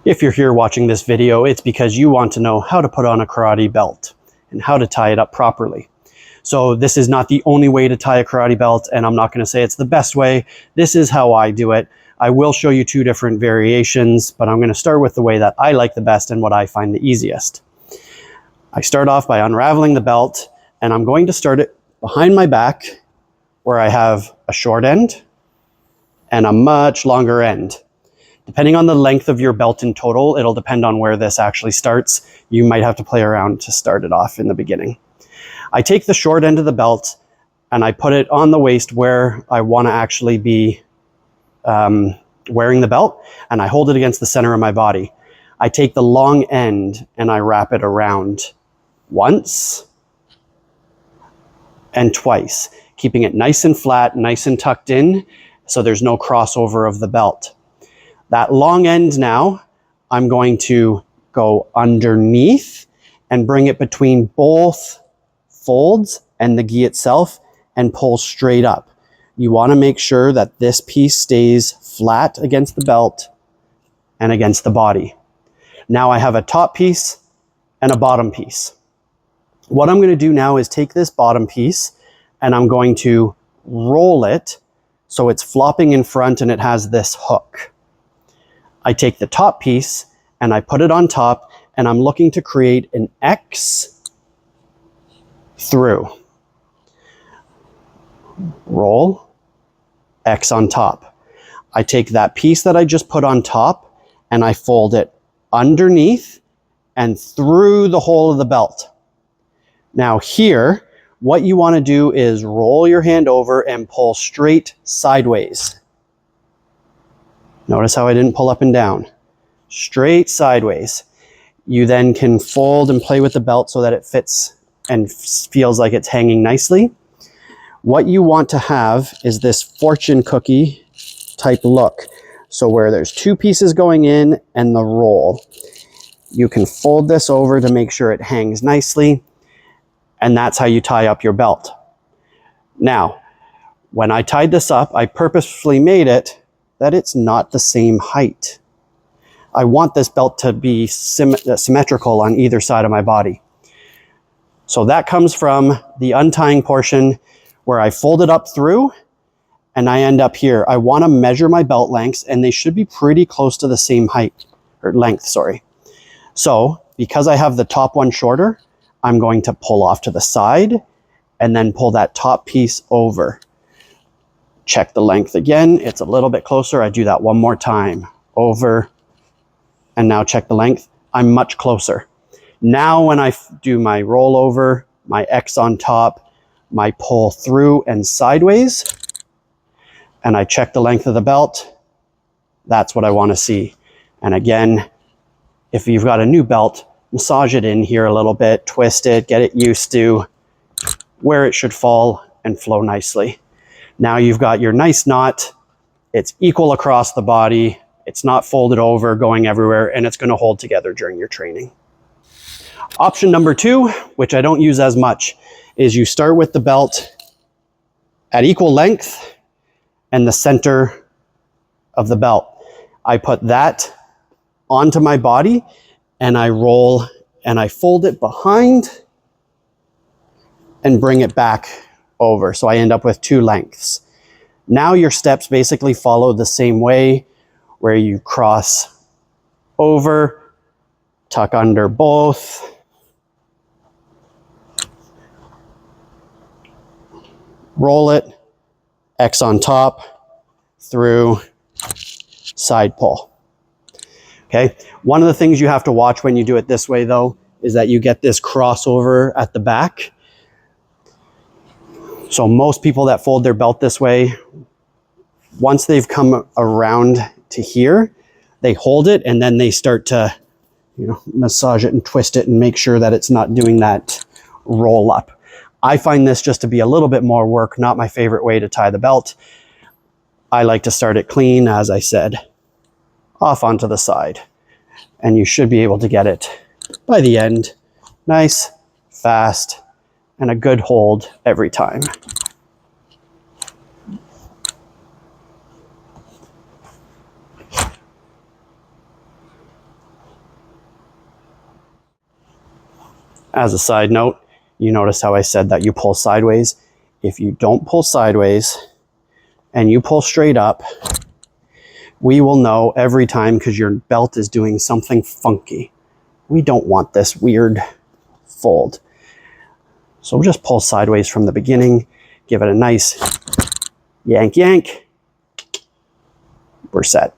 If you're here watching this video, it's because you want to know how to put on a karate belt and how to tie it up properly. So this is not the only way to tie a karate belt, and I'm not going to say it's the best way. This is how I do it. I will show you two different variations, but I'm going to start with the way that I like the best and what I find the easiest. I start off by unraveling the belt, and I'm going to start it behind my back where I have a short end and a much longer end. Depending on the length of your belt in total, it'll depend on where this actually starts. You might have to play around to start it off in the beginning. I take the short end of the belt and I put it on the waist where I want to actually be wearing the belt, and I hold it against the center of my body. I take the long end and I wrap it around once and twice, keeping it nice and flat, nice and tucked in, so there's no crossover of the belt. That long end now, I'm going to go underneath and bring it between both folds and the gi itself and pull straight up. You want to make sure that this piece stays flat against the belt and against the body. Now I have a top piece and a bottom piece. What I'm going to do now is take this bottom piece and I'm going to roll it so it's flopping in front and it has this hook. I take the top piece and I put it on top, and I'm looking to create an X through. Roll, X on top. I take that piece that I just put on top and I fold it underneath and through the hole of the belt. Now here, what you want to do is roll your hand over and pull straight sideways. Notice how I didn't pull up and down. Straight sideways. You then can fold and play with the belt so that it fits and feels like it's hanging nicely. What you want to have is this fortune cookie type look. So where there's two pieces going in and the roll. You can fold this over to make sure it hangs nicely, and that's how you tie up your belt. Now, when I tied this up, I purposefully made it that it's not the same height. I want this belt to be symmetrical on either side of my body. So that comes from the untying portion where I fold it up through and I end up here. I want to measure my belt lengths, and they should be pretty close to the same height, or length, sorry. So because I have the top one shorter, I'm going to pull off to the side and then pull that top piece over. Check the length again. It's a little bit closer. I do that one more time. Over. And now check the length. I'm much closer. Now when I do my rollover, my X on top, my pull through and sideways, and I check the length of the belt, that's what I want to see. And again, if you've got a new belt, massage it in here a little bit, twist it, get it used to where it should fall and flow nicely. Now you've got your nice knot. It's equal across the body. It's not folded over, going everywhere, and it's going to hold together during your training. Option number two, which I don't use as much, is you start with the belt at equal length and the center of the belt. I put that onto my body and I roll and I fold it behind and bring it back over. So I end up with two lengths. Now your steps basically follow the same way, where you cross over, tuck under both, roll it, X on top, through, side pull. Okay, one of the things you have to watch when you do it this way though, is that you get this crossover at the back. So most people that fold their belt this way, once they've come around to here, they hold it and then they start to, massage it and twist it and make sure that it's not doing that roll up. I find this just to be a little bit more work, not my favorite way to tie the belt. I like to start it clean, as I said, off onto the side. And you should be able to get it by the end, nice, fast, and a good hold every time. As a side note, you notice how I said that you pull sideways. If you don't pull sideways and you pull straight up, we will know every time because your belt is doing something funky. We don't want this weird fold. So we'll just pull sideways from the beginning, give it a nice yank, yank. We're set.